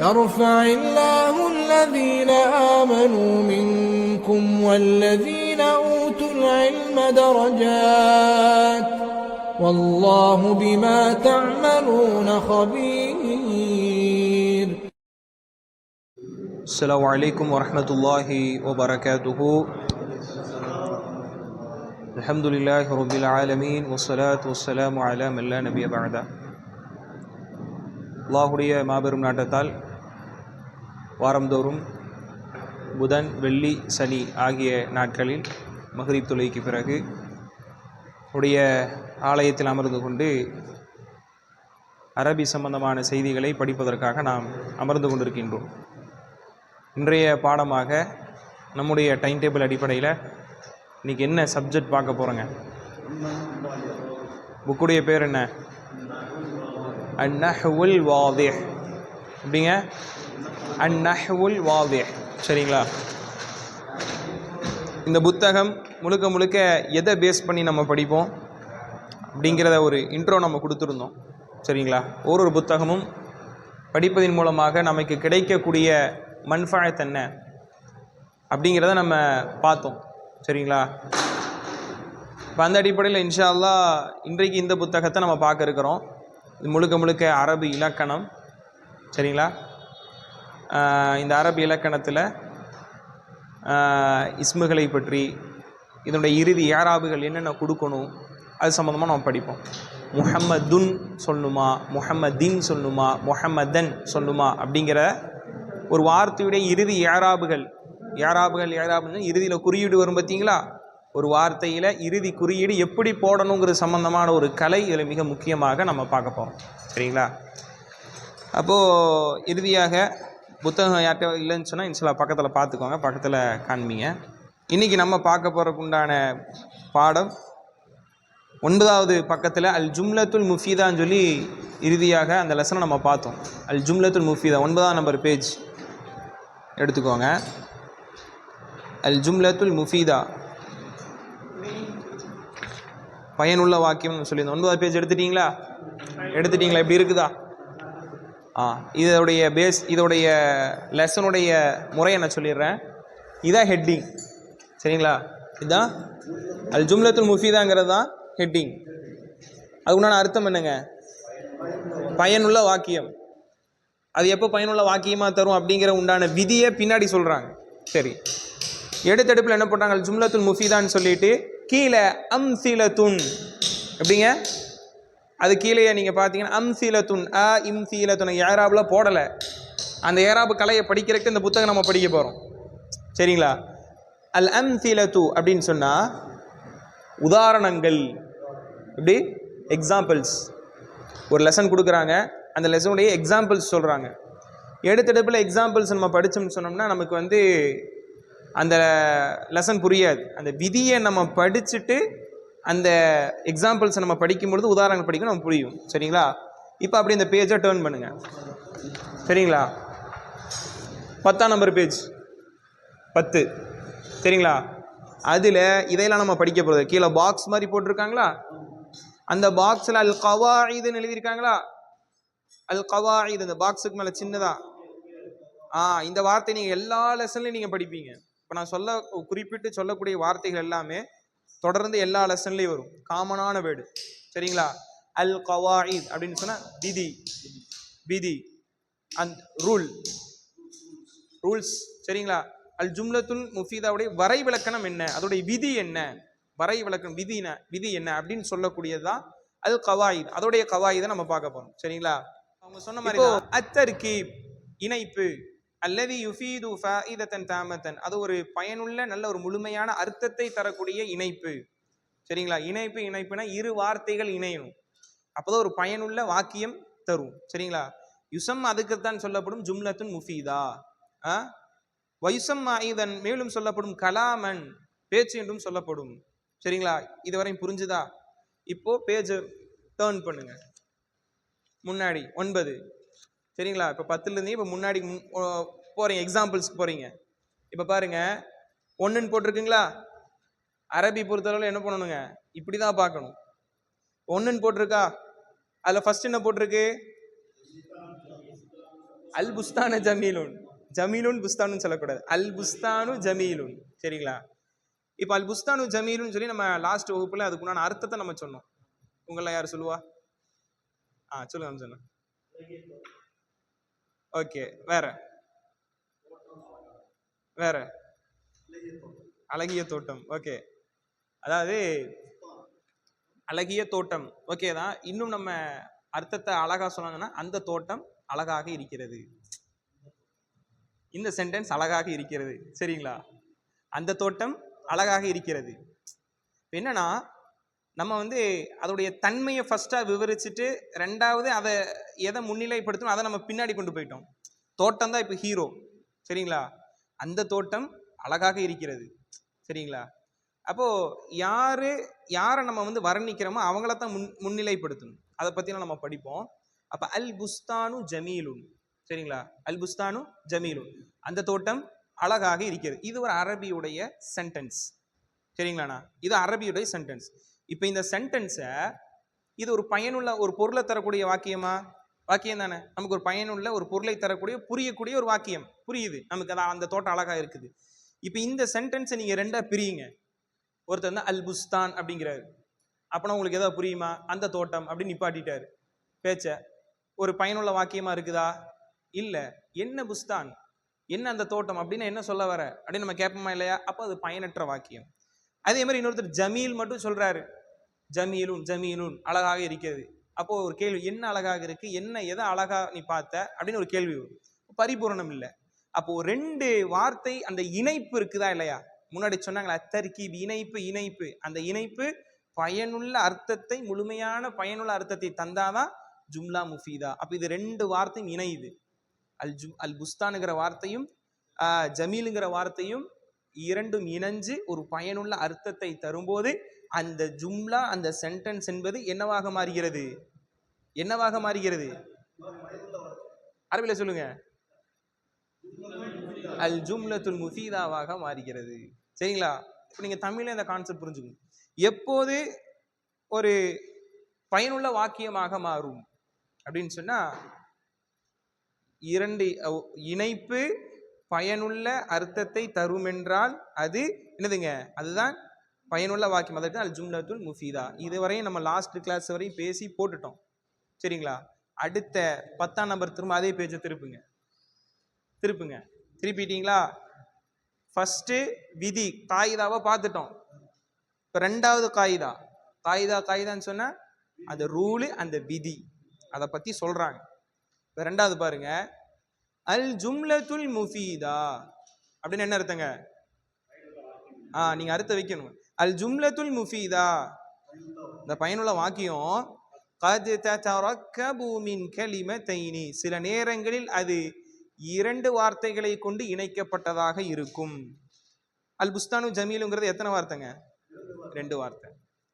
يرفع الله الذين آمنوا منكم والذين أوتوا العلم درجات والله بما تعملون خبير. السلام عليكم ورحمة الله وبركاته. الحمد لله رب العالمين والصلاة والسلام على من لا نبي بعده. அல்லாஹுடைய மாபெரும் நாட்டத்தால் வாரந்தோறும் புதன், வெள்ளி, சனி ஆகிய நாட்களில் மக்ரிப் தொழுகைக்கு பிறகு உடைய ஆலயத்தில் அமர்ந்து கொண்டு அரபி சம்பந்தமான செய்திகளை படிப்பதற்காக நாம் அமர்ந்து கொண்டிருக்கின்றோம். இன்றைய பாடமாக நம்முடைய டைம் டேபிள் அடிப்படையில் இன்றைக்கி என்ன சப்ஜெக்ட் பார்க்க போகிறோங்க? புக்குடைய பேர் என்ன? அந்நஹ்வுல் வாதிஹ். அப்படிங்க, அந்நஹ்வுல் வாதிஹ். சரிங்களா? இந்த புத்தகம் முழுக்க முழுக்க எதை பேஸ் பண்ணி நம்ம படிப்போம் அப்படிங்கிறத ஒரு இன்ட்ரோ நம்ம கொடுத்துருந்தோம். சரிங்களா? ஒரு புத்தகமும் படிப்பதன் மூலமாக நமக்கு கிடைக்கக்கூடிய மன்ஃபஅத் என்ன அப்படிங்கிறத நம்ம பார்த்தோம். சரிங்களா? இப்போ அந்த அடிப்படையில் இன்ஷா அல்லாஹ் இன்றைக்கு இந்த புத்தகத்தை நம்ம பார்க்க இருக்கிறோம். இது முழுக்க முழுக்க அரபு இலக்கணம். சரிங்களா? இந்த அரபு இலக்கணத்தில் இஸ்முகளை பற்றி, இதனுடைய இறுதி ஏராபுகள் என்னென்ன கொடுக்கணும், அது சம்மந்தமாக நம்ம படிப்போம். முஹம்மதுன் சொல்லணுமா, முஹம்மதின் சொல்லணுமா, முஹம்மதன் சொல்லணுமா அப்படிங்கிற ஒரு வார்த்தையுடைய இறுதி ஏராபுகள் இறுதியில் குறியீடு வரும் பார்த்தீங்களா? ஒரு வார்த்தையில் இறுதி குறியீடு எப்படி போடணுங்கிற சம்பந்தமான ஒரு கலை இதில் மிக முக்கியமாக நம்ம பார்க்க போகிறோம். சரிங்களா? அப்போது இறுதியாக புத்தகம் யார்கிட்ட இல்லைன்னு சொன்னால் இன்ஷால்லா பக்கத்தில் பார்த்துக்கோங்க, பக்கத்தில் காண்பீங்க. இன்றைக்கி நம்ம பார்க்க போகிறதுக்கு உண்டான பாடம் 9வது பக்கத்தில் அல் ஜும்லத்துல் முஃபீதான்னு சொல்லி இறுதியாக அந்த லெசனை நம்ம பார்த்தோம். அல் ஜும்லத்துல் முஃபீதா 9ஆம் நம்பர் பேஜ் எடுத்துக்கோங்க. அல் ஜும்லத்துல் முஃபீதா, பயனுள்ள வாக்கியம்னு சொல்லியிருந்தோம். 9வது பேஜ் எடுத்துட்டீங்களா? எப்படி இருக்குதா? இதோடைய பேஸ், இதோடைய லெசனுடைய முறையை நான் சொல்லிடுறேன். இதான் ஹெட்டிங். சரிங்களா? இதுதான் அல் ஜும்லத்துல் முஃபீதாங்கிறது தான் ஹெட்டிங். அது உண்டான அர்த்தம் என்னங்க? பயனுள்ள வாக்கியம். அது எப்போ பயனுள்ள வாக்கியமாக தரும் அப்படிங்கிற உண்டான விதியை பின்னாடி சொல்கிறாங்க. சரி, எடுத்தடுப்பில் என்ன போட்டாங்க? அல் ஜும்லத்துல் முஃபீதான்னு சொல்லிட்டு கீழே அம்சிலத்துன். எப்படிங்க? அது கீழே நீங்கள் பார்த்தீங்கன்னா அம்சிலத்துன் இம்சீலத்துன் ஏராபில் போடலை. அந்த ஏராபு கலையை படிக்கிறதுக்கு இந்த புத்தகம் நம்ம படிக்க போகிறோம். சரிங்களா? அல் அம்சிலத்து அப்படின்னு சொன்னால் உதாரணங்கள். எப்படி? எக்ஸாம்பிள்ஸ். ஒரு லெசன் கொடுக்குறாங்க, அந்த லெசனுடைய எக்ஸாம்பிள்ஸ் சொல்கிறாங்க. எடுத்தடுப்பில் எக்ஸாம்பிள்ஸ் நம்ம படித்தோம்னு சொன்னோம்னா நமக்கு அந்த லெசன் புரியாது. அந்த விதியை நம்ம படிச்சுட்டு அந்த எக்ஸாம்பிள்ஸை நம்ம படிக்கும்பொழுது, உதாரணங்கள் படிக்கணும், நம்ம புரியும். சரிங்களா? இப்போ அப்படி இந்த பேஜை டேர்ன் பண்ணுங்க. சரிங்களா? 10ஆம் நம்பர் பேஜ் 10. சரிங்களா? அதில் இதையெல்லாம் நம்ம படிக்க போகிறது. கீழே பாக்ஸ் மாதிரி போட்டிருக்காங்களா? அந்த பாக்ஸில் அல் கவாயிதுன்னு எழுதியிருக்காங்களா? அல் கவாயிது அந்த பாக்ஸுக்கு மேலே சின்னதா இந்த வார்த்தை நீங்கள் எல்லா லெசன்லையும் நீங்கள் படிப்பீங்க. இப்போ நான் குறிப்பிட்டு சொல்லக்கூடிய வார்த்தைகள் எல்லாமே தொடர்ந்து எல்லா லெசன்லையும் வரும். காமனான வேர்டு. சரிங்களா? அல் கவாயித் அப்படின்னு சொன்னால் விதி அண்ட் ரூல்ஸ். சரிங்களா? அல் ஜும்லத்துல் முஃபீதாவுடைய வரை விளக்கணம் என்ன, அதோடைய விதி என்ன, வரை விளக்கம் விதி என்ன அப்படின்னு சொல்லக்கூடியது தான் அல் கவாயித். அதோடைய கவாயிதை நம்ம பார்க்க போறோம். சரிங்களா? அவங்க சொன்ன மாதிரி அத்தர்கீப், இணைப்பு, அல்லதி யுஃபீது ஃபாயிதத்தன் தாமத்தன், அது ஒரு பயனுள்ள நல்ல ஒரு முழுமையான அர்த்தத்தை தரக்கூடிய இணைப்பு. சரிங்களா? இணைப்புனா இரு வார்த்தைகள் இணையணும், அப்போதான் ஒரு பயனுள்ள வாக்கியம் தரும். சரிங்களா? யுசம் அதுக்குத்தான் சொல்லப்படும் ஜும்லத்துன் முஃபீதா. வயுசம் இதன் மேலும் சொல்லப்படும் கலாமன், பேச்சு என்றும் சொல்லப்படும். சரிங்களா? இதுவரையும் புரிஞ்சுதா? இப்போ பேஜ் டேர்ன் பண்ணுங்க. முன்னாடி 9. சரிங்களா? இப்போ 10லேருந்து இப்போ முன்னாடி போகிறீங்க, எக்ஸாம்பிள்ஸ்க்கு போகிறீங்க. இப்போ பாருங்க, 1ன்னு போட்டிருக்குங்களா? அரபி பொறுத்தளவில் என்ன பண்ணணுங்க? இப்படி தான் பார்க்கணும். 1ன்னு போட்டிருக்கா? அதில் ஃபர்ஸ்ட் என்ன போட்டிருக்கு? அல் புஸ்தானு ஜமீலுன், ஜமீலுன் புஸ்தானு சொல்லக்கூடாது, அல் புஸ்தானு ஜமீலுன். சரிங்களா? இப்போ அல் புஸ்தானு ஜமீலுன்னு சொல்லி நம்ம லாஸ்ட் வகுப்புல அதுக்குண்டான அர்த்தத்தை நம்ம சொன்னோம். உங்களை யார் சொல்லுவா? சொல்லுங்க சொன்னோம். ஓகே, வேற வேற அழகிய தோட்டம். ஓகே, அதாவது அழகிய தோட்டம் ஓகே தான். இன்னும் நம்ம அர்த்தத்தை அழகா சொன்னாங்கன்னா அந்த தோட்டம் அழகாக இருக்கிறது, இந்த சென்டென்ஸ் அழகாக இருக்கிறது. சரிங்களா? அந்த தோட்டம் அழகாக இருக்கிறது. என்னன்னா நம்ம அதோடைய தன்மையை ஃபர்ஸ்டா விவரிச்சுட்டு ரெண்டாவது அதை எதை முன்னிலைப்படுத்தணும் அதை நம்ம பின்னாடி கொண்டு போயிட்டோம். தோட்டம் தான் இப்போ ஹீரோ. சரிங்களா? அந்த தோட்டம் அழகாக இருக்கிறது. சரிங்களா? அப்போ யாரை நம்ம வர்ணிக்கிறோமோ அவங்கள தான் முன்னிலைப்படுத்தணும். அதை பத்திலாம் நம்ம படிப்போம். அப்ப அல் புஸ்தானு ஜமீலுன். சரிங்களா? அல் புஸ்தானு ஜமீலுன், அந்த தோட்டம் அழகாக இருக்கிறது. இது ஒரு அரபியுடைய சென்டென்ஸ். சரிங்களாண்ணா? இது அரபியுடைய சென்டென்ஸ். இப்போ இந்த சென்டென்ஸை இது ஒரு பயனுள்ள ஒரு பொருளை தரக்கூடிய வாக்கியம் தானே. நமக்கு ஒரு பயனுள்ள ஒரு பொருளை தரக்கூடிய புரியக்கூடிய ஒரு வாக்கியம் புரியுது நமக்கு, அந்த தோட்டம் அழகா இருக்குது. இப்போ இந்த சென்டென்ஸை நீங்க ரெண்டா பிரியுங்க. ஒருத்தர் அல் புஸ்தான் அப்படிங்கிறாரு, அப்பனா உங்களுக்கு ஏதாவது புரியுமா? அந்த தோட்டம் அப்படின்னு நிப்பாட்டிட்டாரு பேச்ச. ஒரு பயனுள்ள வாக்கியமா இருக்குதா? இல்ல. என்ன புஸ்தான், என்ன அந்த தோட்டம் அப்படின்னு என்ன சொல்ல வர அப்படின்னு நம்ம கேட்போமா இல்லையா? அப்போ அது பயனற்ற வாக்கியம். அதே மாதிரி இன்னொருத்தர் ஜமீல் மட்டும் சொல்றாரு, ஜமீலுன் ஜமீலுன் அழகாக இருக்கிறது. அப்போ ஒரு கேள்வி, என்ன அழகாக இருக்கு, என்ன எதை அழகா நீ பார்த்த அப்படின்னு ஒரு கேள்வி வரும். பரிபூரணம் இல்லை. அப்போ ரெண்டு வார்த்தை அந்த இணைப்பு இருக்குதா இல்லையா? முன்னாடி சொன்னாங்களா தர்கீப், இணைப்பு. அந்த இணைப்பு பயனுள்ள அர்த்தத்தை, முழுமையான பயனுள்ள அர்த்தத்தை தந்தாதான் ஜும்லா முஃபீதா. அப்ப இது ரெண்டு வார்த்தையும் இணையுது. அல் புஸ்தானுங்கிற வார்த்தையும் ஜமீலுங்கிற வார்த்தையும் இரண்டும் இணைஞ்சு ஒரு பயனுள்ள அர்த்தத்தை தரும்போது அந்த ஜும்லா, அந்த சென்டென்ஸ் என்பது என்னவாக மாறுகிறது? அரபில சொல்லுங்க. அல் ஜும்லத்துல் முஃபீதாவாக மாறுகிறது. சரிங்களா? இப்போ நீங்க தமிழ்ல இந்த கான்செப்ட் புரிஞ்சுக்கணும். எப்போது ஒரு பயனுள்ள வாக்கியமாக மாறும் அப்படின்னு சொன்னா, இரண்டு இணைப்பு பயனுள்ள அர்த்தத்தை தரும் என்றால் அது என்னதுங்க? அதுதான் பயனுள்ள வாக்கியம். அதற்கு அல் ஜும்லத்துல் முஃபீதா. இதுவரையும் நம்ம லாஸ்ட் கிளாஸ் வரையும் பேசி போட்டுட்டோம். சரிங்களா? அடுத்த 10ஆம் நம்பர் திரும்ப அதே பேஜை திருப்பிட்டீங்களா? ஃபர்ஸ்ட் விதி காயிதாவை பார்த்துட்டோம். இப்போ ரெண்டாவது காயிதான்னு சொன்னா அந்த ரூலு, அந்த விதி, அதை பத்தி சொல்றாங்க. இப்போ ரெண்டாவது பாருங்க, அல் ஜும்லத்துல் முஃபீதா அப்படின்னு என்ன அர்த்தங்க? நீங்க அர்த்தம் வைக்கணும். அல் ஜும்லத்துல் முஃபீதா, இந்த பயனுள்ள வாக்கியம், கத் ததரக்கபு மின் கலிமத்தைனி, சில நேரங்களில் அது இரண்டு வார்த்தைகளை கொண்டு இணைக்கப்பட்டதாக இருக்கும். அல் புஸ்தானு ஜமீலுங்கிறது எத்தனை வார்த்தைங்க? ரெண்டு வார்த்தை.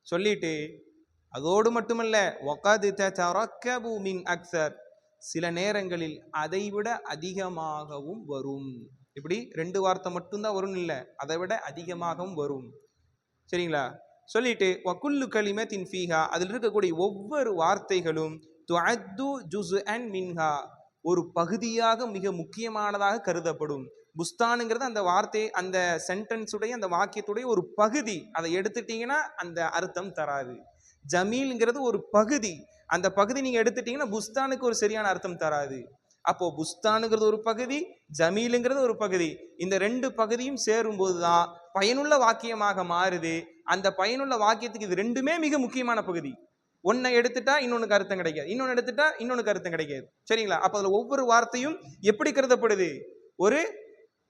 சொல்லிட்டு அதோடு மட்டுமல்ல, வகத் ததரக்கபு மின் அக்ஸர், சில நேரங்களில் அதை விட அதிகமாகவும் வரும். இப்படி ரெண்டு வார்த்தை மட்டும்தான் வரும் இல்லை, அதை விட அதிகமாகவும் வரும். சரிங்களா? சொல்லிட்டு வகுல்லு கலிமத்தின் ஃபீஹா, அதில் இருக்கக்கூடிய ஒவ்வொரு வார்த்தைகளும் துஅத்து ஜுஸ்அன் மின்ஹா, ஒரு பகுதியாக மிக முக்கியமானதாக கருதப்படும். புஸ்தானுங்கிறது அந்த வார்த்தை, அந்த சென்டென்ஸுடைய, அந்த வாக்கியத்துடைய ஒரு பகுதி. அதை எடுத்துட்டீங்கன்னா அந்த அர்த்தம் தராது. ஜமீல்ங்கிறது ஒரு பகுதி, அந்த பகுதி நீங்க எடுத்துட்டீங்கன்னா புஸ்தானுக்கு ஒரு சரியான அர்த்தம் தராது. அப்போ புஸ்தானுங்கிறது ஒரு பகுதி, ஜமீலுங்கிறது ஒரு பகுதி. இந்த ரெண்டு பகுதியும் சேரும் போதுதான் பயனுள்ள வாக்கியமாக மாறுது. அந்த பயனுள்ள வாக்கியத்துக்கு இது ரெண்டுமே மிக முக்கியமான பகுதி. ஒன்னை எடுத்துட்டா இன்னொன்னுக்கு அர்த்தம் கிடைக்காது, இன்னொன்னு எடுத்துட்டா இன்னொன்னுக்கு அர்த்தம் கிடைக்காது. சரிங்களா? அப்ப அதுல ஒவ்வொரு வார்த்தையும் எப்படி கருதப்படுது? ஒரு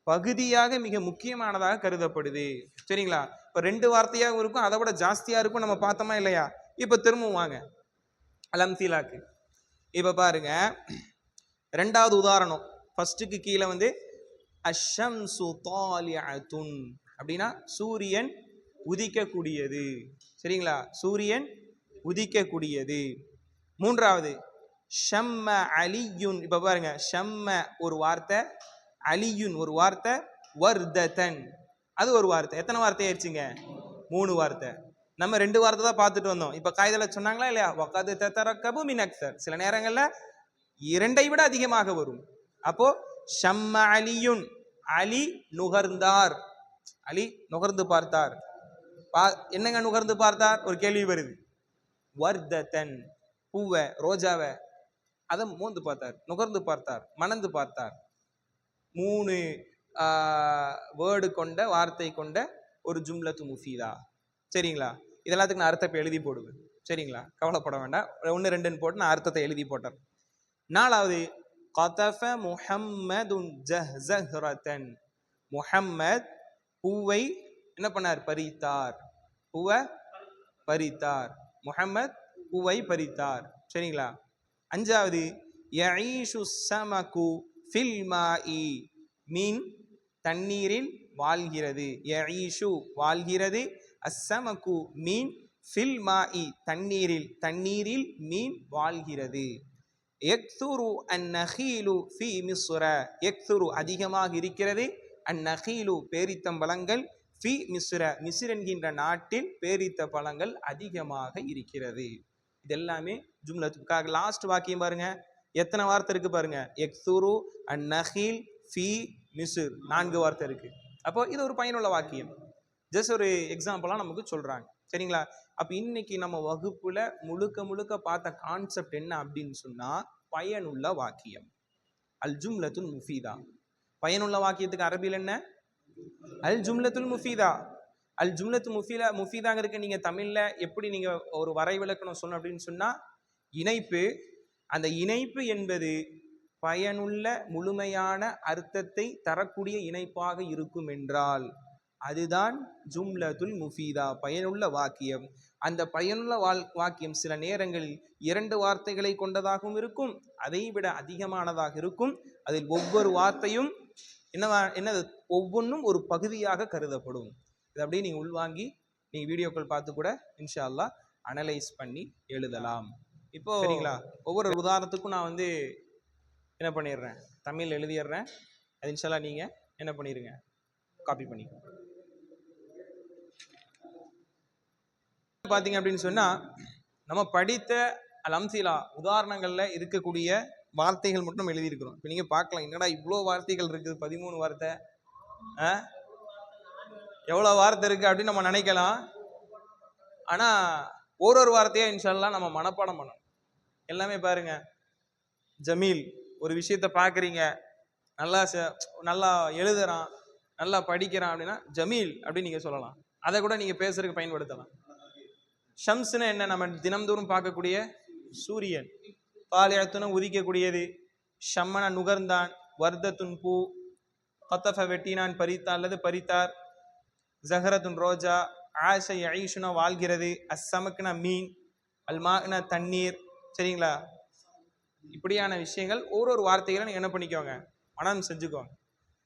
பகுதியாக மிக முக்கியமானதாக கருதப்படுது. சரிங்களா? இப்ப ரெண்டு வார்த்தையாக இருக்கும், அதை விட ஜாஸ்தியா இருக்கும். நம்ம பார்த்தோமா இல்லையா? இப்ப திரும்பவும் வாங்க அலம்தீலாக்கு. இப்ப பாருங்க, ரெண்டாவது உதாரணம். ஃபர்ஸ்ட்டுக்கு கீழே அஷ்ஷம்சு தாலிஅத்துன் அப்படின்னா சூரியன் உதிக்கக்கூடியது. சரிங்களா? சூரியன் உதிக்கக்கூடியது. மூன்றாவது ஷம்ம அலியுன். இப்ப பாருங்க, ஷம்ம ஒரு வார்த்தை, அலியுன் ஒரு வார்த்தை, வர்ததன் அது ஒரு வார்த்தை. எத்தனை வார்த்தை ஆயிடுச்சுங்க? மூணு வார்த்தை. நம்ம ரெண்டு வார்த்தை தான் பார்த்துட்டு வந்தோம். இப்ப காய்தல சொன்னாங்களா இல்லையா? வகத் ததரக்கபு மின் அக்ஸர், சில நேரங்கள்ல இரண்டை விட அதிகமாக வரும். அப்போ ஷம்ம அலியுன், அலி நுகர்ந்தார், அலி நுகர்ந்து பார்த்தார். என்னங்க நுகர்ந்து பார்த்தார்? ஒரு கேள்வி வருது. வர்தத்தன், பூவை, ரோஜாவை, அதை மோந்து பார்த்தார், நுகர்ந்து பார்த்தார், மணந்து பார்த்தார். 3 வேர்டு கொண்ட, வார்த்தை கொண்ட ஒரு ஜும்லத்து முஃபீதா. சரிங்களா? இதெல்லாத்துக்கு நான் அர்த்தத்தை எழுதி போடுவேன். சரிங்களா? கவலைப்பட வேண்டாம். 1 2ன்னு போட்டு நான் அர்த்தத்தை எழுதி போட்டேன். 4வது, கதஃப முஹம்மதுன் ஜஹ்ஸஹ்ரத்தன், முஹம்மத் பூவை என்ன பண்ணார்? பறித்தார். பூவை பறித்தார். முஹம்மத் பூவை பறித்தார். சரிங்களா? 5வது, யஈஷு ஸமகு ஃபில் மாஇ, மீன் தண்ணீரில் வாழ்கிறது. யஈஷு வாழ்கிறது, அஸ்ஸமகு மீன், ஃபில் மாஇ தண்ணீரில், தண்ணீரில் மீன் வாழ்கிறது. யக்துரு அந்நகீலு ஃபி மிஸ்ர, யக்துரு அதிகமாக இருக்கிறது, அந்நகீலு பேரித்தம்பழங்கள், ஃபி மிஸ்ர மிஸ்ர் என்கின்ற நாட்டில் பேரித்த பழங்கள் அதிகமாக இருக்கிறது. இது எல்லாமே ஜும்லத்துக்காக. லாஸ்ட் வாக்கியம் பாருங்க, எத்தனை வார்த்தை இருக்கு பாருங்க. யக்துரு அந்நகீல் ஃபி மிஸ்ர், 4 வார்த்தை இருக்கு. அப்போ இது ஒரு பயனுள்ள வாக்கியம். ஜஸ்ட் ஒரு எக்ஸாம்பிளா நமக்கு சொல்றாங்க. சரிங்களா? அப்ப இன்னைக்கு நம்ம வகுப்புல முழுக்க பார்த்த கான்செப்ட் என்ன அப்படின்னு சொன்னா, பயனுள்ள வாக்கியம், அல் ஜும்லத்துல் முஃபீதா. பயனுள்ள வாக்கியத்துக்கு அரபியில் என்ன? அல் ஜும்லத்துல் முஃபீதா. அல் ஜும்லத்து முஃபீதாங்கிறதுக்கு நீங்க தமிழ்ல எப்படி நீங்க ஒரு வரைவிலக்கணம் சொன்ன அப்படின்னு சொன்னா, இணைப்பு. அந்த இணைப்பு என்பது பயனுள்ள முழுமையான அர்த்தத்தை தரக்கூடிய இணைப்பாக இருக்கும் என்றால் அதுதான் ஜும்லத்துல் முஃபீதா, பயனுள்ள வாக்கியம். அந்த பயனுள்ள வாக்கியம் சில நேரங்களில் 2 வார்த்தைகளை கொண்டதாகவும் இருக்கும், அதை விட அதிகமானதாக இருக்கும். அதில் ஒவ்வொரு வார்த்தையும் என்னது ஒவ்வொன்றும் ஒரு பகுதியாக கருதப்படும். இது அப்படியே நீங்கள் உள்வாங்கி நீங்கள் வீடியோக்கள் பார்த்து கூட இன்ஷா அல்லாஹ் அனலைஸ் பண்ணி எழுதலாம். இப்போ சரிங்களா? ஒவ்வொரு உதாரணத்துக்கும் நான் என்ன பண்ணிடுறேன், தமிழ் எழுதிடுறேன். அது இன்ஷா அல்லாஹ் நீங்கள் என்ன பண்ணிடுங்க, காப்பி பண்ணிக்கோங்க. பார்த்தீங்க அப்படின்னு சொன்னால், நம்ம படித்த அல்-அம்சிலா உதாரணங்கள்ல இருக்கக்கூடிய வார்த்தைகள் மட்டும் நம்ம எழுதியிருக்கிறோம். இப்போ நீங்கள் பார்க்கலாம், என்னடா இவ்வளோ வார்த்தைகள் இருக்குது, 13 வார்த்தை, எவ்வளோ வார்த்தை இருக்குது அப்படின்னு நம்ம நினைக்கலாம். ஆனால் ஒரு வார்த்தையாக இன்ஷா அல்லாஹ் நம்ம மனப்பாடம் பண்ணணும். எல்லாமே பாருங்க, ஜமீல், ஒரு விஷயத்தை பார்க்குறீங்க, நல்லா எழுதுறான், நல்லா படிக்கிறான் அப்படின்னா ஜமீல் அப்படின்னு நீங்கள் சொல்லலாம். அதை கூட நீங்கள் பேசுறதுக்கு பயன்படுத்தலாம். ஷம்ஸ்னா என்ன? நம்ம தினம்தோறும் பார்க்கக்கூடிய சூரியன். பாலியத்துன உதிக்கக்கூடியது. ஷம்மன நுகர்ந்தான். வர்தத்துன் பூ. கத்தஃப வெட்டினான், பறித்தான் அல்லது பறித்தார். ஜஹரத்துன் ரோஜா. ஆஷ யஈஷுனா வாழ்கிறது. அஸ்ஸமக்னா மீன். அல்மானா தண்ணீர். சரிங்களா? இப்படியான விஷயங்கள் ஒரு வார்த்தைகளை நீங்கள் என்ன பண்ணிக்கோங்க, மனம் செஞ்சுக்கோங்க.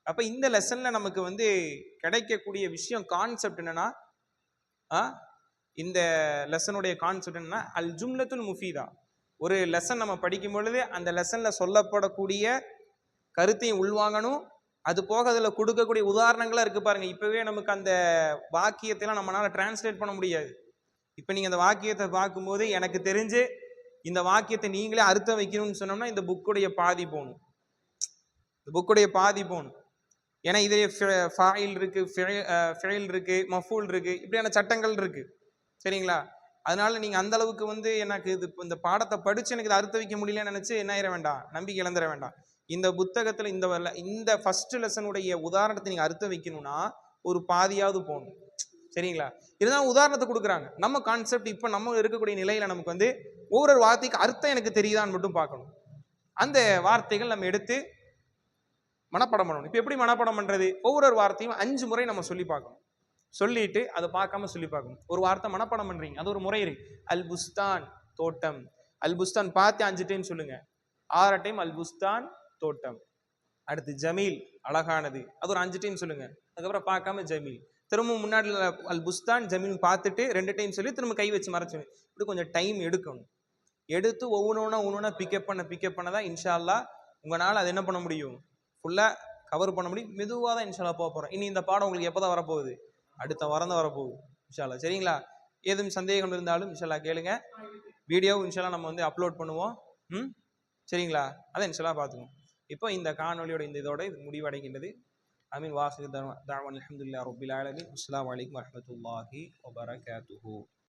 அப்போ இந்த லெசனில் நமக்கு கிடைக்கக்கூடிய விஷயம், கான்செப்ட் என்னன்னா, இந்த லெசனுடைய கான்செப்ட் என்னன்னா, அல் ஜும்லத்துல் முஃபீதா. ஒரு லெசன் நம்ம படிக்கும் பொழுது அந்த லெசனில் சொல்லப்படக்கூடிய கருத்தையும் உள்வாங்கணும். அது போக அதில் கொடுக்கக்கூடிய உதாரணங்களாக இருக்குது பாருங்க. இப்போவே நமக்கு அந்த வாக்கியத்தைலாம் நம்மளால் டிரான்ஸ்லேட் பண்ண முடியாது. இப்போ நீங்கள் அந்த வாக்கியத்தை பார்க்கும்போது எனக்கு தெரிஞ்சு இந்த வாக்கியத்தை நீங்களே அர்த்தம் வைக்கணும்னு சொன்னோம்னா இந்த புக்குடைய பாதி போகணும். இந்த புக்குடைய பாதி போகணும். ஏன்னா இதே ஃபாயில் இருக்கு, ஃபெயில் இருக்கு, மஃபூல் இருக்கு, இப்படியான சட்டங்கள் இருக்கு. சரிங்களா? அதனால நீங்க அந்த அளவுக்கு எனக்கு இந்த பாடத்தை படிச்சு எனக்கு இதை அர்த்தம் வைக்க முடியலன்னு நினைச்சு என்ன ஆயிட வேண்டாம், நம்பிக்கை இழந்துட வேண்டாம். இந்த புத்தகத்துல இந்த ஃபர்ஸ்ட் லெசனுடைய உதாரணத்தை நீங்க அர்த்தம் வைக்கணும்னா ஒரு பாதியாவது போகணும். சரிங்களா? இதுதான் உதாரணத்தை கொடுக்குறாங்க. நம்ம கான்செப்ட் இப்போ நம்ம இருக்கக்கூடிய நிலையில நமக்கு ஒவ்வொரு வார்த்தைக்கு அர்த்தம் எனக்கு தெரியுதான்னு மட்டும் பார்க்கணும். அந்த வார்த்தைகள் நம்ம எடுத்து மனப்பாடம் பண்ணணும். இப்போ எப்படி மனப்பாடம் பண்றது? ஒவ்வொரு வார்த்தையும் 5 முறை நம்ம சொல்லி பார்க்கணும். சொல்லிட்டு அதை பார்க்காம சொல்லி பார்க்கணும். ஒரு வார்த்தை மனப்பாடம் பண்றீங்க, அது ஒரு முறை இருக்கு. அல் புஸ்தான் தோட்டம். அல் புஸ்தான் பார்த்து 5 டைம் சொல்லுங்க. 6 டைம் அல் புஸ்தான் தோட்டம். அடுத்து ஜமீல் அழகானது, அது ஒரு 5 டைம் சொல்லுங்க. அதுக்கப்புறம் பார்க்காம ஜமீல். திரும்ப முன்னாடி அல் புஸ்தான் ஜமீல் பார்த்துட்டு 2 டைம் சொல்லி திரும்ப கை வச்சு மறைச்சு. இப்படி கொஞ்சம் டைம் எடுக்கணும். எடுத்து ஒவ்வொன்றா பிக்கப் பண்ண தான் இன்ஷா அல்லாஹ் உங்களால் அது என்ன பண்ண முடியும், ஃபுல்லாக கவர் பண்ண முடியும். மெதுவாக தான் இன்ஷா அல்லாஹ் போக போகிறோம். இனி இந்த பாடம் உங்களுக்கு எப்போ தான் வரப்போகுது? அடுத்த வாரம் தான் வரப்போகுது இன்ஷா அல்லாஹ். சரிங்களா? ஏதும் சந்தேகம் இருந்தாலும் இன்ஷா அல்லாஹ் கேளுங்க. வீடியோ இன்ஷா அல்லாஹ் நம்ம அப்லோட் பண்ணுவோம். சரிங்களா? அதை இன்ஷா அல்லாஹ் பார்த்துக்கோம். இப்போ இந்த காணொலியோட இதோட இது முடிவடைகின்றது. ஆமீன். வாஹிரு தஅவானா அல்ஹம்துலில்லாஹி ரப்பில் ஆலமீன். அஸ்ஸலாமு அலைக்கும் வரஹ்மத்துல்லாஹி வபரகாத்துஹு.